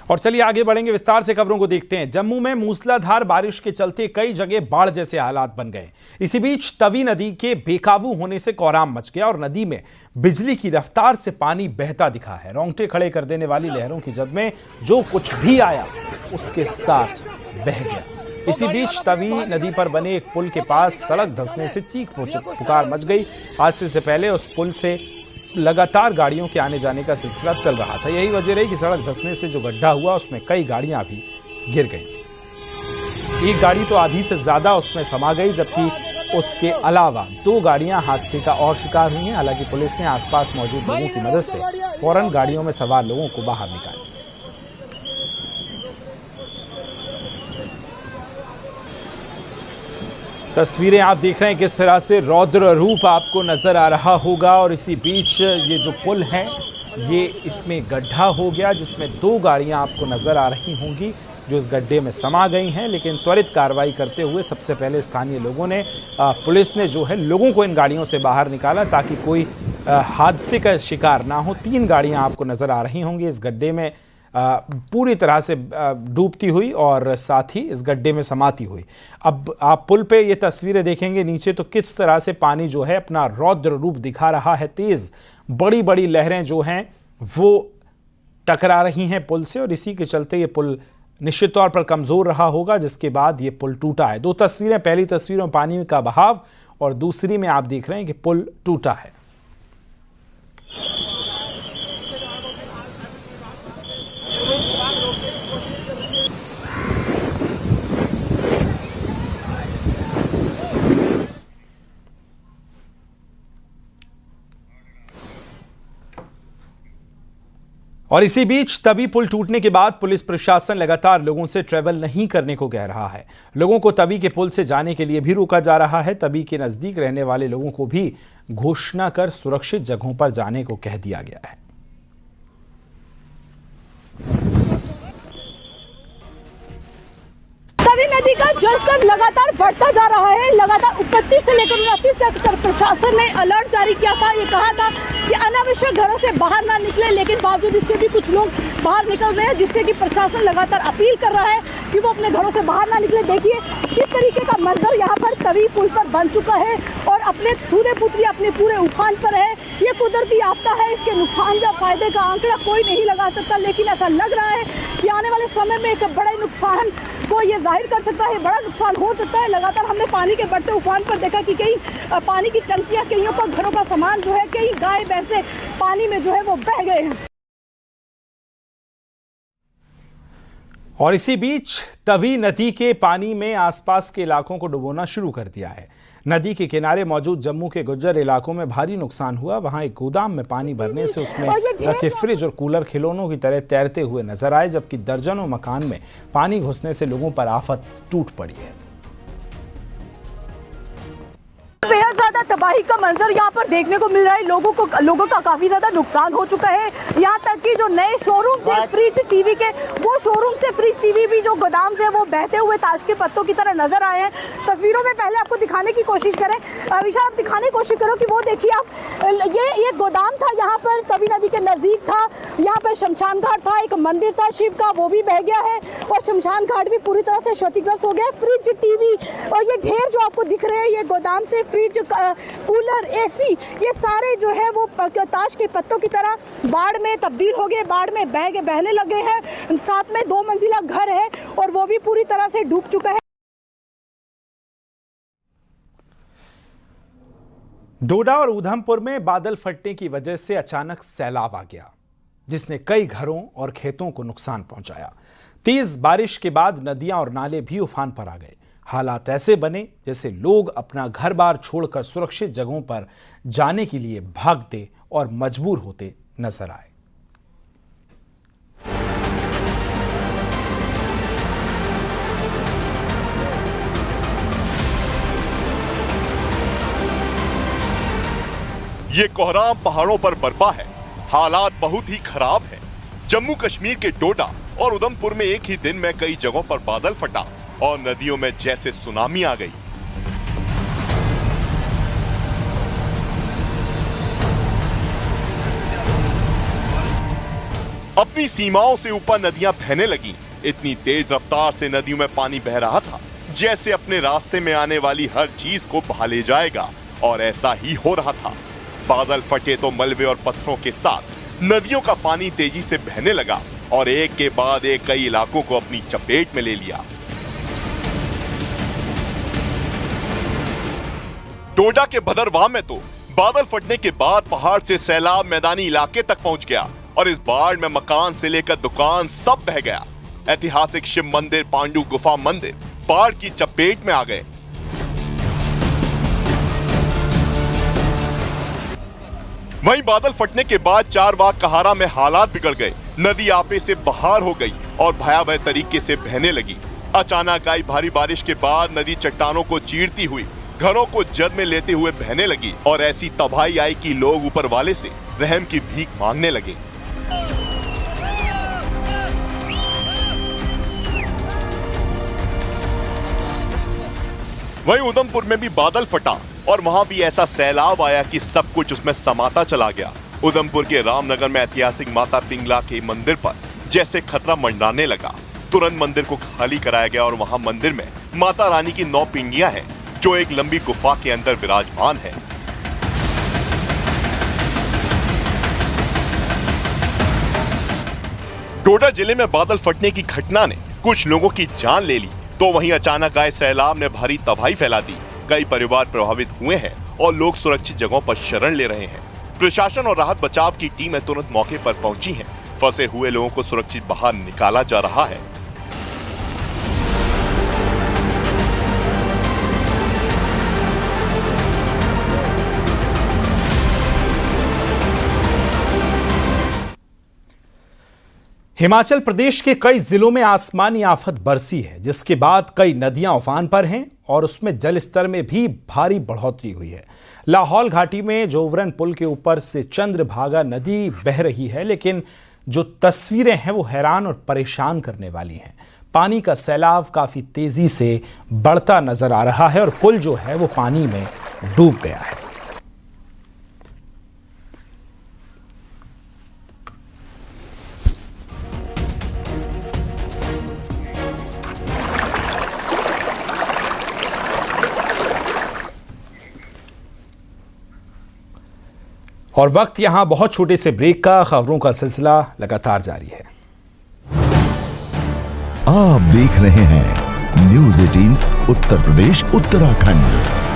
और चलिए आगे बढ़ेंगे, विस्तार से खबरों को देखते हैं। जम्मू में मूसलाधार बारिश के चलते कई जगह बाढ़ जैसे हालात बन गए। इसी बीच तवी नदी के बेकाबू होने से कोहराम मच गया और नदी में बिजली की रफ्तार से पानी बहता दिखा है। रोंगटे खड़े कर देने वाली लहरों की जद में जो कुछ भी आया उसके साथ बह गया। इसी बीच तवी नदी पर बने एक पुल के पास सड़क धंसने से चीख पुकार मच गई। हादसे से पहले उस पुल से लगातार गाड़ियों के आने जाने का सिलसिला चल रहा था। यही वजह रही कि सड़क धंसने से जो गड्ढा हुआ उसमें कई गाड़ियां भी गिर गईं। एक गाड़ी तो आधी से ज्यादा उसमें समा गई, जबकि उसके अलावा 2 गाड़ियां हादसे का और शिकार हुई हैं। हालांकि पुलिस ने आसपास मौजूद लोगों की मदद से फौरन गाड़ियों में सवार लोगों को बाहर निकाला। तस्वीरें आप देख रहे हैं किस तरह से रौद्र रूप आपको नजर आ रहा होगा। और इसी बीच ये जो पुल है ये इसमें गड्ढा हो गया, जिसमें 2 गाड़ियां आपको नजर आ रही होंगी जो इस गड्ढे में समा गई हैं। लेकिन त्वरित कार्रवाई करते हुए सबसे पहले स्थानीय लोगों ने, पुलिस ने जो है लोगों को इन गाड़ियों से बाहर निकाला ताकि कोई हादसे का शिकार ना हो। 3 गाड़ियां आपको नजर आ रही होंगी इस गड्ढे में पूरी तरह से डूबती हुई और साथ ही इस गड्ढे में समाती हुई। अब आप पुल पे ये तस्वीरें देखेंगे नीचे तो किस तरह से पानी जो है अपना रौद्र रूप दिखा रहा है। तेज बड़ी बड़ी लहरें जो हैं वो टकरा रही हैं पुल से और इसी के चलते ये पुल निश्चित तौर पर कमजोर रहा होगा, जिसके बाद ये पुल टूटा है। 2 तस्वीरें, पहली तस्वीर में पानी का बहाव और दूसरी में आप देख रहे हैं कि पुल टूटा है। और इसी बीच तवी पुल टूटने के बाद पुलिस प्रशासन लगातार लोगों से ट्रैवल नहीं करने को कह रहा है। लोगों को तवी के पुल से जाने के लिए भी रोका जा रहा है। तवी के नजदीक रहने वाले लोगों को भी घोषणा कर सुरक्षित जगहों पर जाने को कह दिया गया है। तवी नदी का जलस्तर लगातार बढ़ता जा रहा है। लगातार 25 से लेकर 29 तक प्रशासन ने अलर्ट जारी किया था। ये कहा था कि अनावश्यक घरों से बाहर ना निकले, लेकिन बावजूद इसके भी कुछ लोग बाहर निकल रहे हैं, जिससे कि प्रशासन लगातार अपील कर रहा है कि वो अपने घरों से बाहर ना निकले। देखिए किस तरीके का मंजर यहाँ पर तवी पुल पर बन चुका है और अपने धूरे पुत्री अपने पूरे उफान पर है। ये कुदरती आपदा है, इसके नुकसान या फायदे का आंकड़ा कोई नहीं लगा सकता, लेकिन ऐसा लग रहा है कि आने वाले समय में एक बड़े नुकसान को ये जाहिर कर सकता है। बड़ा नुकसान हो सकता है। लगातार हमने पानी के बढ़ते उफान पर देखा कि कई पानी की टंकियां, कईयों का घरों का सामान जो है, कई गाय भैंसे पानी में जो है वो बह गए हैं। और इसी बीच तवी नदी के पानी में आसपास के इलाकों को डुबोना शुरू कर दिया है। नदी के किनारे मौजूद जम्मू के गुज्जर इलाकों में भारी नुकसान हुआ। वहां एक गोदाम में पानी भरने से उसमें रखे फ्रिज और कूलर खिलौनों की तरह तैरते हुए नजर आए, जबकि दर्जनों मकान में पानी घुसने से लोगों पर आफत टूट पड़ी है। बेहद ज्यादा तबाही का मंजर यहाँ पर देखने को मिल रहा है। लोगों का काफी ज्यादा नुकसान हो चुका है। यहाँ तक कि जो नए शोरूम थे फ्रिज टीवी के, वो शोरूम से फ्रिज टीवी भी जो गोदाम थे वो बहते हुए ताश के पत्तों की तरह नजर आए हैं। तस्वीरों में पहले आपको दिखाने की कोशिश करें, विशाल आप दिखाने की कोशिश करो कि वो देखिए आप, ये गोदाम था यहाँ पर, तवी नदी के नजदीक था। यहाँ पर शमशान घाट था, एक मंदिर था शिव का, वो भी बह गया है और शमशान घाट भी पूरी तरह से क्षतिग्रस्त हो गया। फ्रिज टीवी और ये ढेर जो आपको दिख रहे हैं, ये गोदाम से फ्रिज, कूलर, एसी, ये सारे जो है वो ताश के पत्तों की तरह बाढ़ में तब्दील हो गए, बाढ़ में बहने लगे हैं। साथ में 2 मंजिला घर है और वो भी पूरी तरह से डूब चुका है। डोडा और उधमपुर में बादल फटने की वजह से अचानक सैलाब आ गया, जिसने कई घरों और खेतों को नुकसान पहुंचाया। तेज बारिश के बाद नदियां और नाले भी उफान पर आ गए। हालात ऐसे बने जैसे लोग अपना घर बार छोड़कर सुरक्षित जगहों पर जाने के लिए भागते और मजबूर होते नजर आए। ये कोहराम पहाड़ों पर बरपा है। हालात बहुत ही खराब है। जम्मू कश्मीर के डोडा और उधमपुर में एक ही दिन में कई जगहों पर बादल फटा और नदियों में जैसे सुनामी आ गई। अपनी सीमाओं से ऊपर नदियां बहने लगी। इतनी तेज रफ्तार से नदियों में पानी बह रहा था जैसे अपने रास्ते में आने वाली हर चीज को बहा ले जाएगा, और ऐसा ही हो रहा था। बादल फटे तो मलबे और पत्थरों के साथ नदियों का पानी तेजी से बहने लगा और एक के बाद एक कई इलाकों को अपनी चपेट में ले लिया। डोडा के भदरवाह में तो बादल फटने के बाद पहाड़ से सैलाब मैदानी इलाके तक पहुंच गया और इस बाढ़ में मकान से लेकर दुकान सब बह गया। ऐतिहासिक शिव मंदिर, पांडु गुफा मंदिर बाढ़ की चपेट में आ गए। वहीं बादल फटने के बाद चारबाग कहारा में हालात बिगड़ गए। नदी आपे से बहार हो गई और भयावह तरीके से बहने लगी। अचानक आई भारी बारिश के बाद नदी चट्टानों को चीरती हुई घरों को जद में लेते हुए बहने लगी और ऐसी तबाही आई कि लोग ऊपर वाले से रहम की भीख मांगने लगे। वहीं उधमपुर में भी बादल फटा और वहां भी ऐसा सैलाब आया कि सब कुछ उसमें समाता चला गया। उधमपुर के रामनगर में ऐतिहासिक माता पिंगला के मंदिर पर जैसे खतरा मंडराने लगा। तुरंत मंदिर को खाली कराया गया और वहां मंदिर में माता रानी की 9 पिंडियां हैं जो एक लंबी गुफा के अंदर विराजमान है। डोडा जिले में बादल फटने की घटना ने कुछ लोगों की जान ले ली, तो वहीं अचानक आए सैलाब ने भारी तबाही फैला दी। कई परिवार प्रभावित हुए हैं और लोग सुरक्षित जगहों पर शरण ले रहे हैं। प्रशासन और राहत बचाव की टीमें तुरंत मौके पर पहुंची हैं। फंसे हुए लोगों को सुरक्षित बाहर निकाला जा रहा है। हिमाचल प्रदेश के कई जिलों में आसमानी आफत बरसी है, जिसके बाद कई नदियां उफान पर हैं और उसमें जल स्तर में भी भारी बढ़ोतरी हुई है। लाहौल घाटी में जोवरन पुल के ऊपर से चंद्रभागा नदी बह रही है, लेकिन जो तस्वीरें हैं वो हैरान और परेशान करने वाली हैं। पानी का सैलाब काफी तेजी से बढ़ता नजर आ रहा है और पुल जो है वो पानी में डूब गया है। और वक्त यहां बहुत छोटे से ब्रेक का। खबरों का सिलसिला लगातार जारी है। आप देख रहे हैं न्यूज़ 18 उत्तर प्रदेश उत्तराखंड।